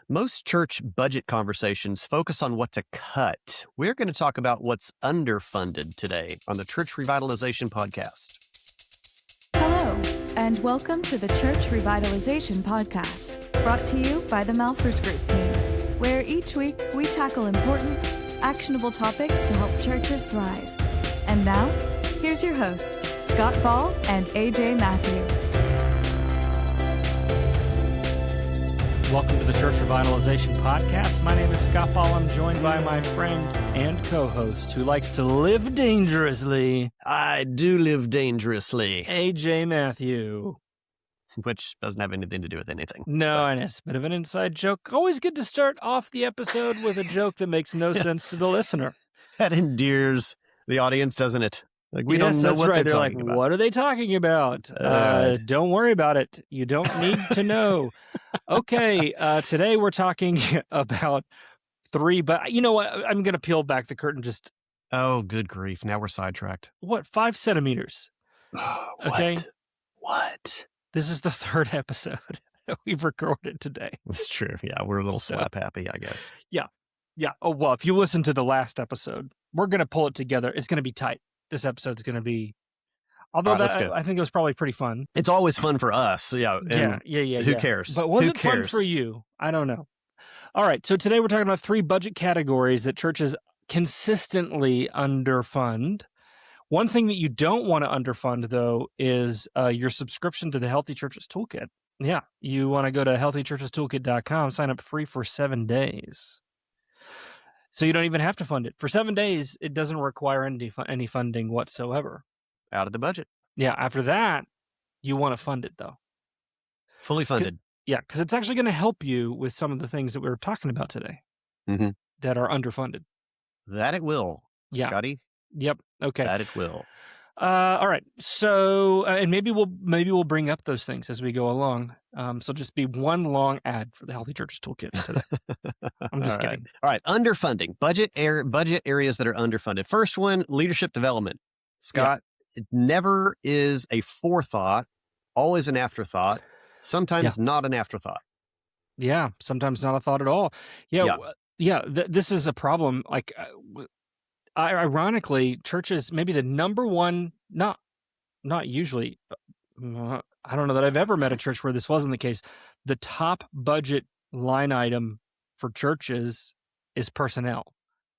Most church budget conversations focus on what to cut. We're going to talk about what's underfunded today on the Church Revitalization Podcast. Hello, and welcome to the Church Revitalization Podcast, brought to you by the Malphurs Group team, where each week we tackle important, actionable topics to help churches thrive. And now, here's your hosts, Scott Ball and A.J. Mathieu. Welcome to the Church Revitalization Podcast. My name is Scott Ball. I'm joined by my friend and co-host who likes to live dangerously. I do live dangerously. A.J. Mathieu. Which doesn't have anything to do with anything. No, and it's a bit of an inside joke. Always good to start off the episode with a joke that makes no sense to the listener. That endears the audience, doesn't it? Like we don't know what right. they're like, talking about. What are they talking about? Don't worry about it. You don't need to know. Okay, today we're talking about but you know what? I'm going to peel back the curtain just... Oh, good grief. Now we're sidetracked. 5 centimeters. Okay? What? This is the third episode that we've recorded today. That's true. Yeah, we're a little slap happy, I guess. Yeah. Oh, well, if you listen to the last episode, we're going to pull it together. It's going to be tight. This episode's going to be... Although I think it was probably pretty fun. It's always fun for us. Yeah. Who cares? But was it fun for you? I don't know. All right. So today we're talking about 3 budget categories that churches consistently underfund. One thing that you don't want to underfund, though, is your subscription to the Healthy Churches Toolkit. Yeah. You want to go to healthychurchestoolkit.com, sign up free for 7 days. So you don't even have to fund it. For 7 days, it doesn't require any funding whatsoever. Out of the budget. Yeah. After that, you want to fund it, though. Fully funded. Yeah, because it's actually going to help you with some of the things that we were talking about today that are underfunded. That it will, Scotty. Yep. Okay. That it will. All right. So, and maybe we'll bring up those things as we go along. So just be one long ad for the Healthy Churches Toolkit today. I'm just kidding. All right. Underfunding. Budget areas that are underfunded. First one, leadership development. Scott, It never is a forethought, always an afterthought, sometimes not an afterthought. Yeah, sometimes not a thought at all. This is a problem. Like, ironically, churches, maybe the number one, not usually, I don't know that I've ever met a church where this wasn't the case. The top budget line item for churches is personnel.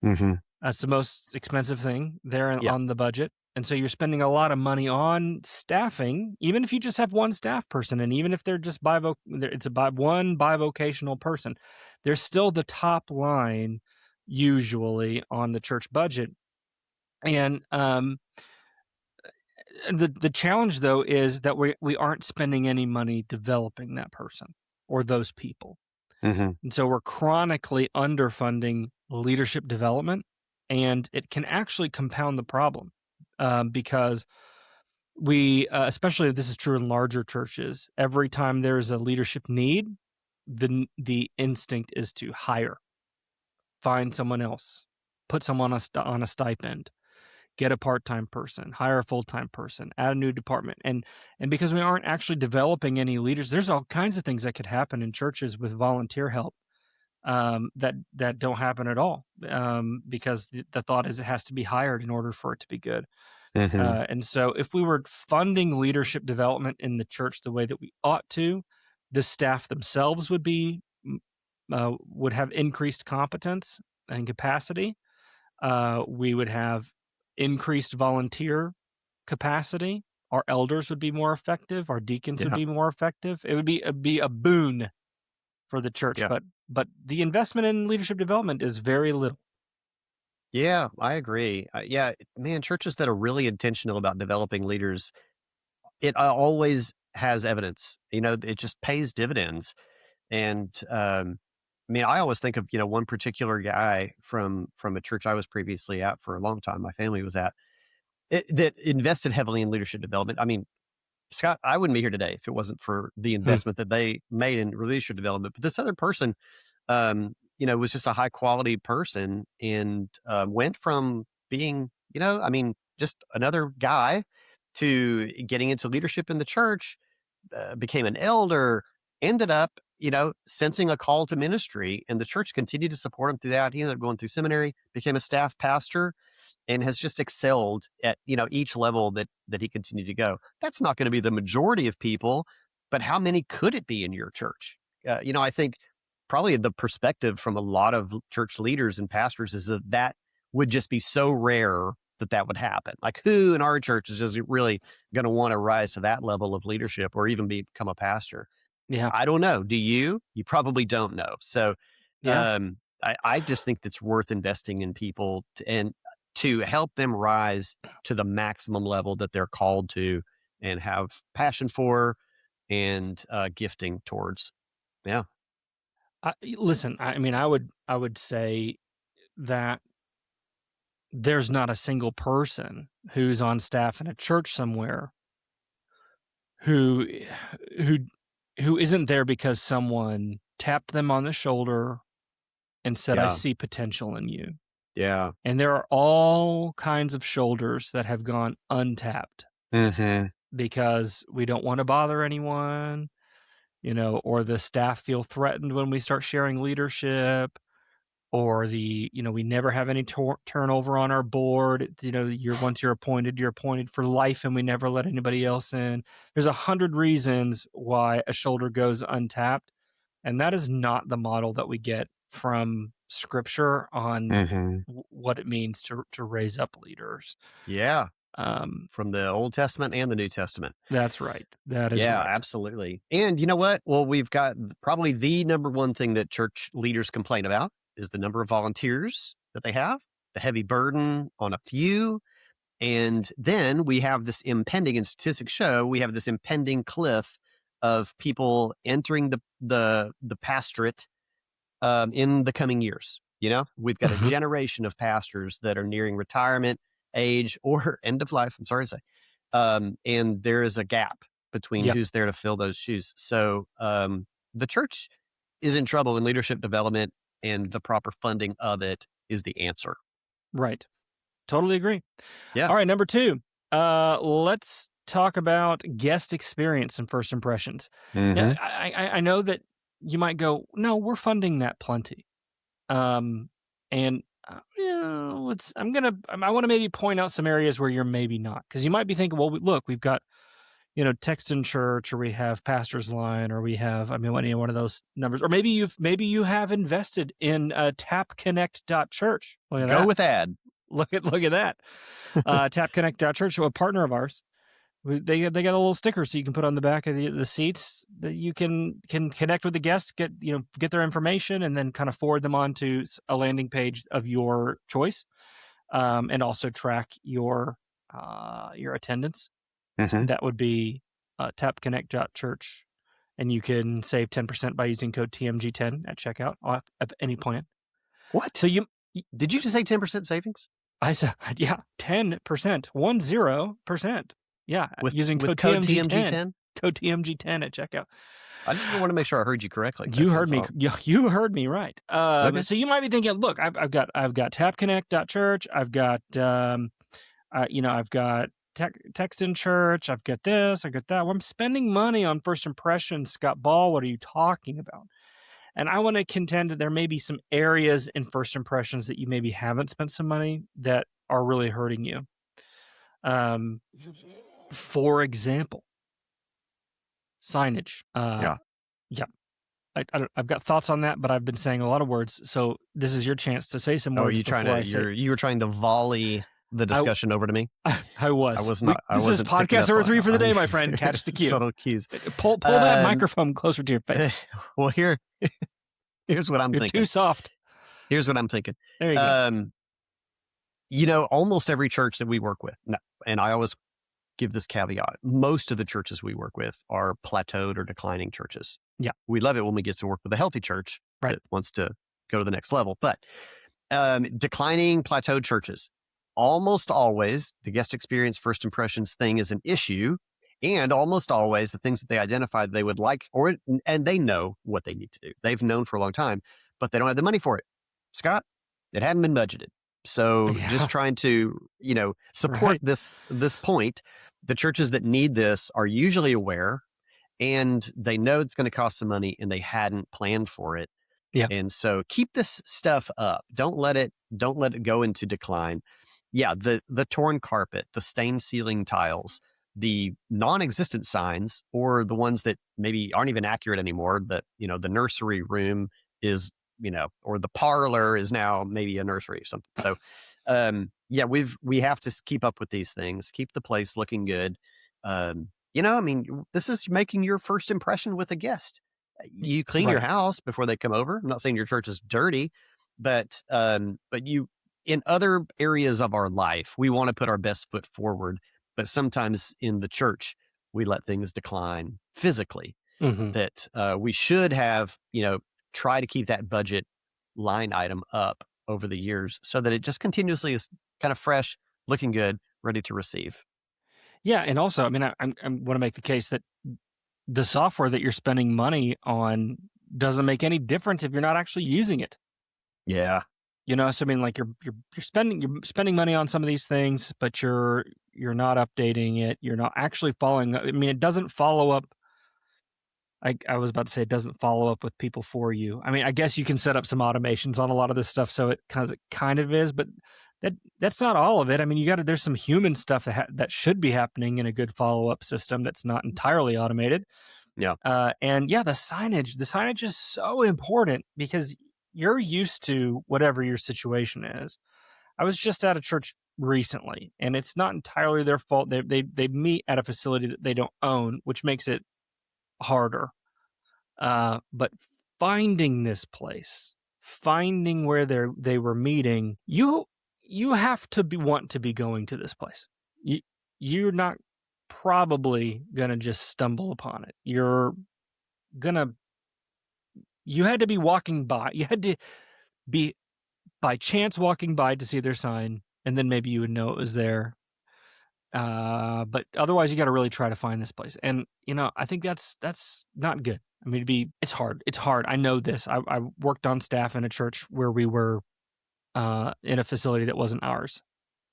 Mm-hmm. That's the most expensive thing there on the budget. And so you're spending a lot of money on staffing, even if you just have one staff person, and even if they're just it's one bivocational person, they're still the top line usually on the church budget. And the challenge, though, is that we aren't spending any money developing that person or those people. Mm-hmm. And so we're chronically underfunding leadership development, and it can actually compound the problem. Because we, especially this is true in larger churches, every time there's a leadership need, the instinct is to hire, find someone else, put someone on a stipend, get a part-time person, hire a full-time person, add a new department. And because we aren't actually developing any leaders, there's all kinds of things that could happen in churches with volunteer help that don't happen at all, because the thought is it has to be hired in order for it to be good. Mm-hmm. And so if we were funding leadership development in the church the way that we ought to, the staff themselves would have increased competence and capacity. We would have increased volunteer capacity. Our elders would be more effective. Our deacons would be more effective. It would be a boon for the church. Yeah. But the investment in leadership development is very little. Yeah, I agree. Man, churches that are really intentional about developing leaders, it always has evidence. It just pays dividends. And I always think of one particular guy from a church I was previously at for a long time. My family was at that invested heavily in leadership development. I mean, Scott, I wouldn't be here today if it wasn't for the investment that they made in leadership development. But this other person, was just a high quality person and went from being, just another guy to getting into leadership in the church, became an elder, ended up sensing a call to ministry, and the church continued to support him through that. He ended up going through seminary, became a staff pastor, and has just excelled at, each level that he continued to go. That's not going to be the majority of people, but how many could it be in your church? I think probably the perspective from a lot of church leaders and pastors is that would just be so rare that would happen. Like, who in our church is just really going to want to rise to that level of leadership or even become a pastor? Yeah. I don't know. Do you? You probably don't know. So Yeah. I just think it's worth investing in people to help them rise to the maximum level that they're called to and have passion for and gifting towards. Yeah. Listen, I would say that there's not a single person who's on staff in a church somewhere who isn't there because someone tapped them on the shoulder and said, I see potential in you. Yeah. And there are all kinds of shoulders that have gone untapped because we don't want to bother anyone, or the staff feel threatened when we start sharing leadership, or we never have any turnover on our board. Once you're appointed for life, and we never let anybody else in. There's 100 reasons why a shoulder goes untapped, and that is not the model that we get from Scripture on what it means to raise up leaders. Yeah. From the Old Testament and the New Testament. That's right. That is right. Absolutely. And you know what? Well, we've got probably the number one thing that church leaders complain about is the number of volunteers that they have, the heavy burden on a few. And then we have this impending, and statistics show, we have this impending cliff of people entering the pastorate in the coming years. We've got a generation of pastors that are nearing retirement age or end of life, I'm sorry to say. And there is a gap between who's there to fill those shoes. So the church is in trouble in leadership development, and the proper funding of it is the answer. Right. Totally agree. Yeah. All right. Number 2, let's talk about guest experience and first impressions. Now, I know that you might go, no, we're funding that plenty. And I want to maybe point out some areas where you're maybe not, because you might be thinking, well, look, we've got, text in church, or we have pastor's line, or we have, one of those numbers, or maybe you have invested in tapconnect.church. Go with ad. Look at that. Tapconnect.church, a partner of ours. They got a little sticker so you can put on the back of the seats that you can connect with the guests, get their information, and then kind of forward them on to a landing page of your choice, and also track your attendance. That would be tapconnect.church, and you can save 10% by using code TMG10 at checkout of any plan. What? So did you just say 10% savings? I said, 10%, 10%. Yeah, using code TMG10. Code TMG10 at checkout. I just want to make sure I heard you correctly. You heard me. You heard me right. Okay. So you might be thinking, look, I've got tapconnect.church. I've got I've got text in church. I've got this. I've got that. Well, I'm spending money on first impressions. Scott Ball, what are you talking about? And I want to contend that there may be some areas in first impressions that you maybe haven't spent some money that are really hurting you. For example, signage. I've got thoughts on that, but I've been saying a lot of words. So this is your chance to say some words. You were trying to volley the discussion over to me? I was. I was not. This is podcast number 3 for the day, my friend. Catch the cue. Subtle cues. Pull that microphone closer to your face. Well, here's what I'm You're thinking. Too soft. Here's what I'm thinking. There you go. Almost every church that we work with, and I always give this caveat, most of the churches we work with are plateaued or declining churches. Yeah. We love it when we get to work with a healthy church that wants to go to the next level. But declining, plateaued churches, almost always the guest experience first impressions thing is an issue. And almost always the things that they identified they would like, and they know what they need to do. They've known for a long time, but they don't have the money for it. Scott, it hadn't been budgeted. So just trying to, support this point. The churches that need this are usually aware, and they know it's going to cost some money and they hadn't planned for it. Yeah. And so keep this stuff up. Don't let it go into decline. Yeah, the torn carpet, the stained ceiling tiles, the non-existent signs, or the ones that maybe aren't even accurate anymore. That, the nursery room is, or the parlor is now maybe a nursery or something. So, yeah, we have to keep up with these things, keep the place looking good. This is making your first impression with a guest. You clean your house before they come over. I'm not saying your church is dirty, but you, in other areas of our life, we want to put our best foot forward. But sometimes in the church, we let things decline physically. Mm-hmm. That we should have, try to keep that budget line item up over the years so that it just continuously is kind of fresh, looking good, ready to receive. Yeah, and also, I want to make the case that the software that you're spending money on doesn't make any difference if you're not actually using it. Yeah. So you're spending money on some of these things, but you're not updating it. You're not actually following up. It doesn't follow up. I was about to say it doesn't follow up with people for you. I guess you can set up some automations on a lot of this stuff, so it kind of is, but that's not all of it. There's some human stuff that should be happening in a good follow-up system that's not entirely automated. Yeah. The signage is so important because you're used to whatever your situation is. I was just at a church recently, and it's not entirely their fault. They meet at a facility that they don't own, which makes it harder. But finding this place, finding where they were meeting, you have to want to be going to this place. You're not probably gonna just stumble upon it. You had to be walking by. You had to be by chance walking by to see their sign, and then maybe you would know it was there. But otherwise, you got to really try to find this place. And I think that's not good. It's hard. It's hard. I know this. I worked on staff in a church where we were in a facility that wasn't ours.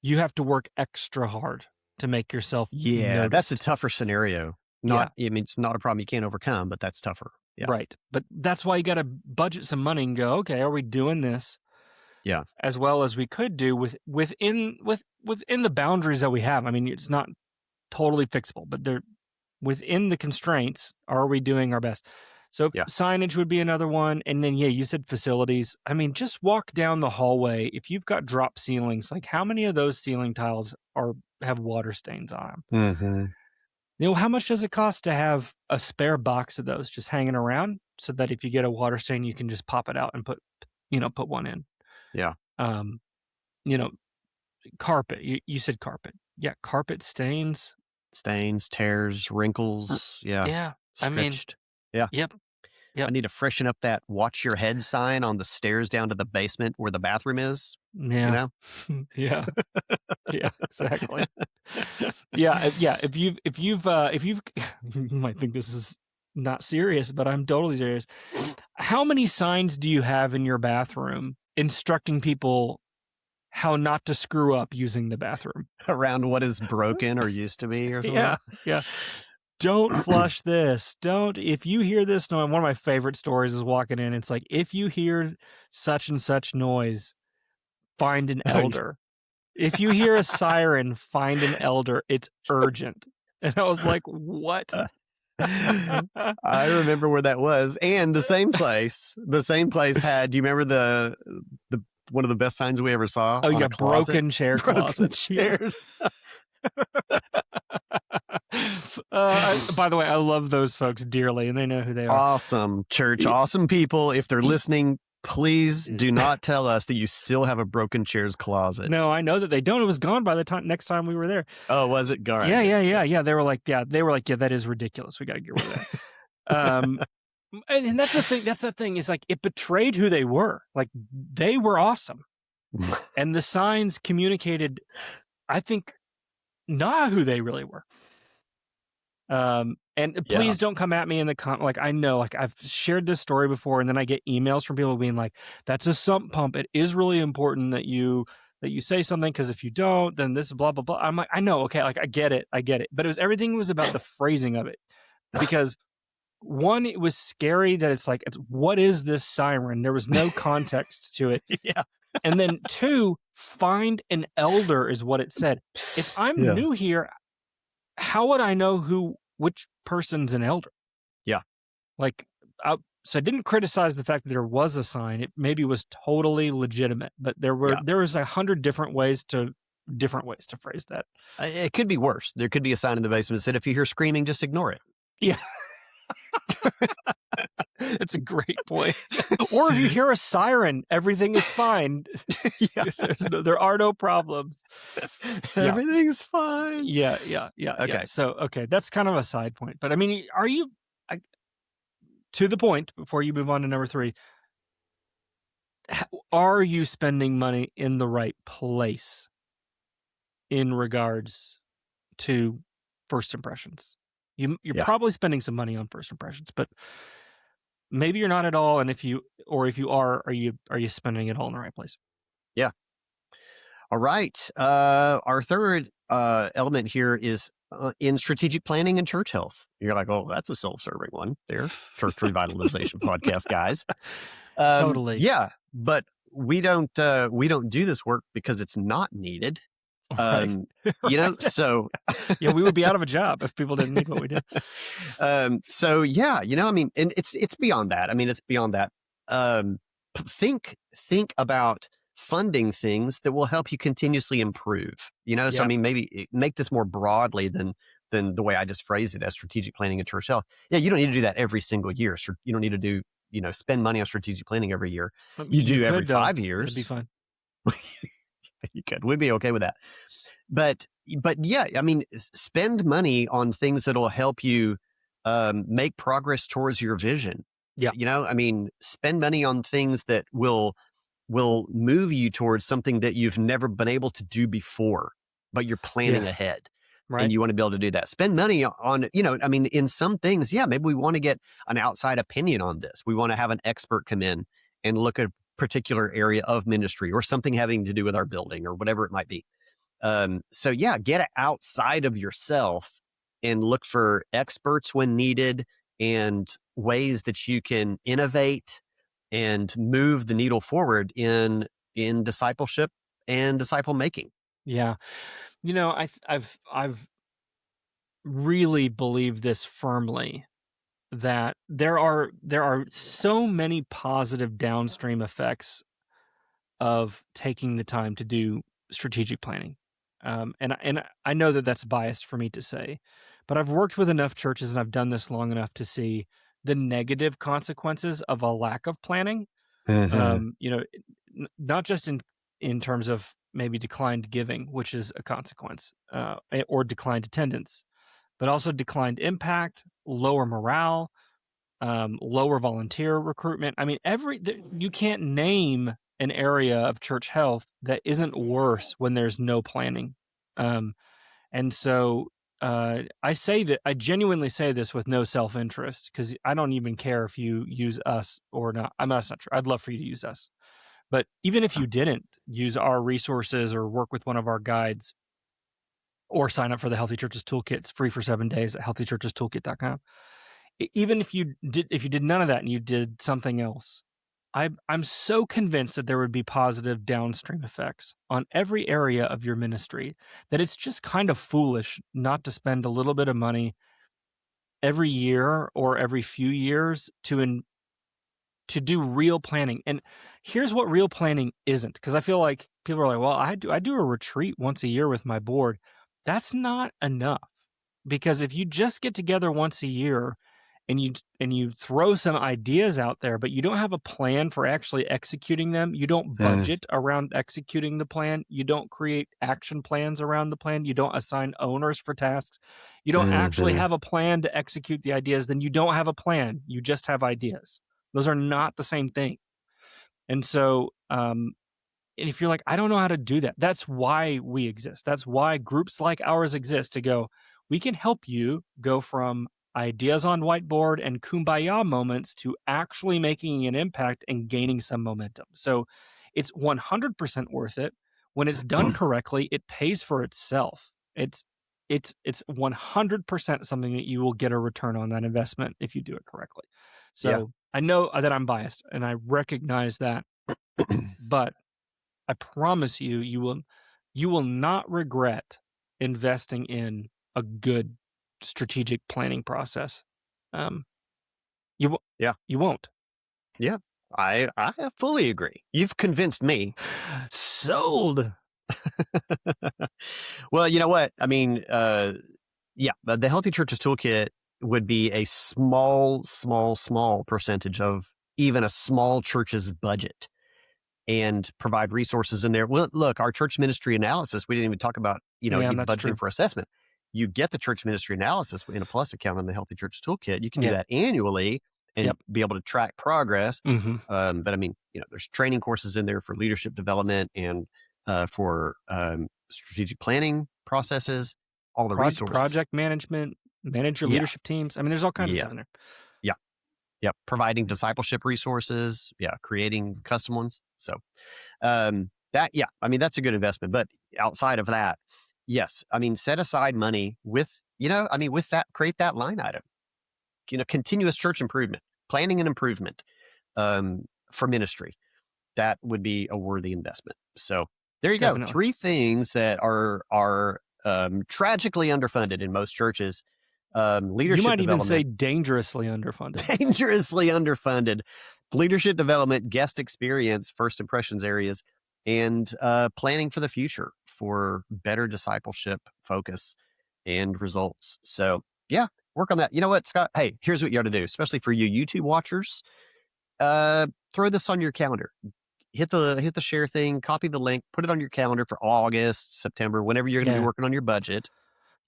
You have to work extra hard to make yourself noticed. That's a tougher scenario. It's not a problem you can't overcome, but that's tougher. Yeah. Right. But that's why you got to budget some money and go, okay, are we doing this? Yeah. As well as we could do within the boundaries that we have. It's not totally fixable, but they're within the constraints. Are we doing our best? So signage would be another one. And then, you said facilities. Just walk down the hallway. If you've got drop ceilings, like how many of those ceiling tiles have water stains on them? Mm-hmm. How much does it cost to have a spare box of those just hanging around so that if you get a water stain, you can just pop it out and put one in? Yeah. Carpet. You said carpet. Yeah. Carpet stains, tears, wrinkles. Yeah. Yeah. Stretched. Yeah. Yep. I need to freshen up that watch your head sign on the stairs down to the basement where the bathroom is. Yeah. Yeah. Yeah, exactly. Yeah. If you've you might think this is not serious, but I'm totally serious. How many signs do you have in your bathroom instructing people how not to screw up using the bathroom? Around what is broken or used to be or something? Yeah. Don't flush this. If you hear this noise, one of my favorite stories is walking in. It's like, if you hear such and such noise, find an elder. If you hear a siren, find an elder. It's urgent. And I was like, what? I remember where that was. And the same place had, do you remember the one of the best signs we ever saw? Oh, yeah, broken chair closet. Chairs. By the way, I love those folks dearly, and they know who they are. Awesome church, awesome people. If they're listening, please do not tell us that you still have a broken chairs closet. No, I know that they don't. It was gone by the next time we were there. Oh, was it gone? Yeah. They were like, that is ridiculous. We got to get rid of that. And that's the thing. That's the thing. Is like it betrayed who they were. Like they were awesome, and the signs communicated, I think, not who they really were. And please don't come at me in the like, I know, like I've shared this story before, and then I get emails from people being like, that's a sump pump. It is really important that you say something, because if you don't, then this blah, blah, blah. I'm like, I know. Okay. Like I get it. But everything was about the phrasing of it, because one, it was scary that what is this siren? There was no context to it. Yeah. And then two, find an elder is what it said. If I'm new here, how would I know which person's an elder? Yeah. So I didn't criticize the fact that there was a sign. It maybe was totally legitimate, but there was 100 different ways to phrase that. It could be worse. There could be a sign in the basement that said, if you hear screaming, just ignore it. Yeah. It's a great point. Or if you hear a siren, everything is fine. Yeah. There are no problems. Everything's fine. Yeah. Okay. Yeah. So, that's kind of a side point. But I mean, are you, to the point, before you move on to number 3, are you spending money in the right place in regards to first impressions? You're probably spending some money on first impressions, but maybe you're not at all. And if you are you spending it all in the right place? Yeah. All right. Our third element here is in strategic planning and church health. You're like, oh, that's a self-serving one there. Church Revitalization Podcast, guys. Totally. Yeah. But we don't do this work because it's not needed. Right. So yeah, we would be out of a job if people didn't need what we did. So yeah, I mean, and it's beyond that. I mean, it's beyond that. Think about funding things that will help you continuously improve, So, I mean, maybe make this more broadly than the way I just phrased it as strategic planning and church health. Yeah. You don't need to do that every single year. So you don't need to do, spend money on strategic planning every year. You do every 5 years. It'd be fine. You could. We'd be okay with that. But yeah, I mean, spend money on things that'll help you make progress towards your vision. Yeah. I mean, spend money on things that will move you towards something that you've never been able to do before, but you're planning ahead. Right. And you want to be able to do that. Spend money on, I mean, in some things, maybe we want to get an outside opinion on this. We want to have an expert come in and look at particular area of ministry or something having to do with our building or whatever it might be. So get it outside of yourself and look for experts when needed and ways that you can innovate and move the needle forward in discipleship and disciple making. Yeah. I've really believed this firmly, that there are so many positive downstream effects of taking the time to do strategic planning. And I know that that's biased for me to say, but I've worked with enough churches and I've done this long enough to see the negative consequences of a lack of planning. Not just in terms of maybe declined giving, which is a consequence, or declined attendance, but also declined impact, lower morale, lower volunteer recruitment. I mean, you can't name an area of church health that isn't worse when there's no planning. And so I genuinely say this with no self-interest, because I don't even care if you use us or not. That's not true. I'd love for you to use us. But even if you didn't use our resources or work with one of our guides or sign up for the Healthy Churches Toolkit, it's free for 7 days at healthychurchestoolkit.com. Even if you did none of that and you did something else, I'm so convinced that there would be positive downstream effects on every area of your ministry that it's just kind of foolish not to spend a little bit of money every year or every few years to do real planning. And here's what real planning isn't, because I feel like people are like, well, I do a retreat once a year with my board. That's not enough, because if you just get together once a year and you throw some ideas out there, but you don't have a plan for actually executing them, you don't budget around executing the plan, you don't create action plans around the plan, you don't assign owners for tasks, you don't actually have a plan to execute the ideas, then you don't have a plan. You just have ideas. Those are not the same thing. And so, and if you're like, I don't know how to do that, that's why we exist. That's why groups like ours exist, to go, we can help you go from ideas on whiteboard and kumbaya moments to actually making an impact and gaining some momentum. So it's 100% worth it. When it's done correctly, it pays for itself. it's 100% something that you will get a return on that investment if you do it correctly. So I know that I'm biased and I recognize that, but I promise you, you will not regret investing in a good strategic planning process. You won't. Yeah, I fully agree. You've convinced me. Sold. Well, you know what? I mean, the Healthy Churches Toolkit would be a small percentage of even a small church's budget, and provide resources in there. Well, look, our church ministry analysis, we didn't even talk about, budgeting true. for assessment. You get the church ministry analysis in a plus account on the Healthy Churches Toolkit. You can do that annually and be able to track progress. Mm-hmm. But I mean, there's training courses in there for leadership development and for strategic planning processes, all the resources. Project management, manage your leadership teams. I mean, there's all kinds of stuff in there. Yeah. Providing discipleship resources. Yeah. Creating custom ones. So that's a good investment. But outside of that, yes, I mean, set aside money with that, create that line item, continuous church improvement, planning and improvement for ministry. That would be a worthy investment. So there you go. 3 things that are tragically underfunded in most churches. Leadership You might even development. say dangerously underfunded. Dangerously underfunded. Leadership development, guest experience, first impressions areas, and planning for the future for better discipleship focus and results. So yeah, work on that. You know what, Scott? Hey, here's what you ought to do, especially for you YouTube watchers. Throw this on your calendar. Hit the share thing, copy the link, put it on your calendar for August, September, whenever you're going to be working on your budget.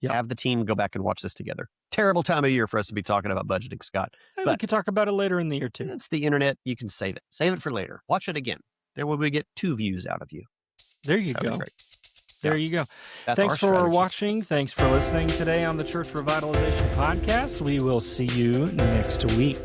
Yep. Have the team go back and watch this together. Terrible time of year for us to be talking about budgeting, Scott. But we could talk about it later in the year too. It's the internet. You can save it. Save it for later. Watch it again. There will we get 2 views out of you. There you go. There you go. That's Thanks for watching. Thanks for listening today on the Church Revitalization Podcast. We will see you next week.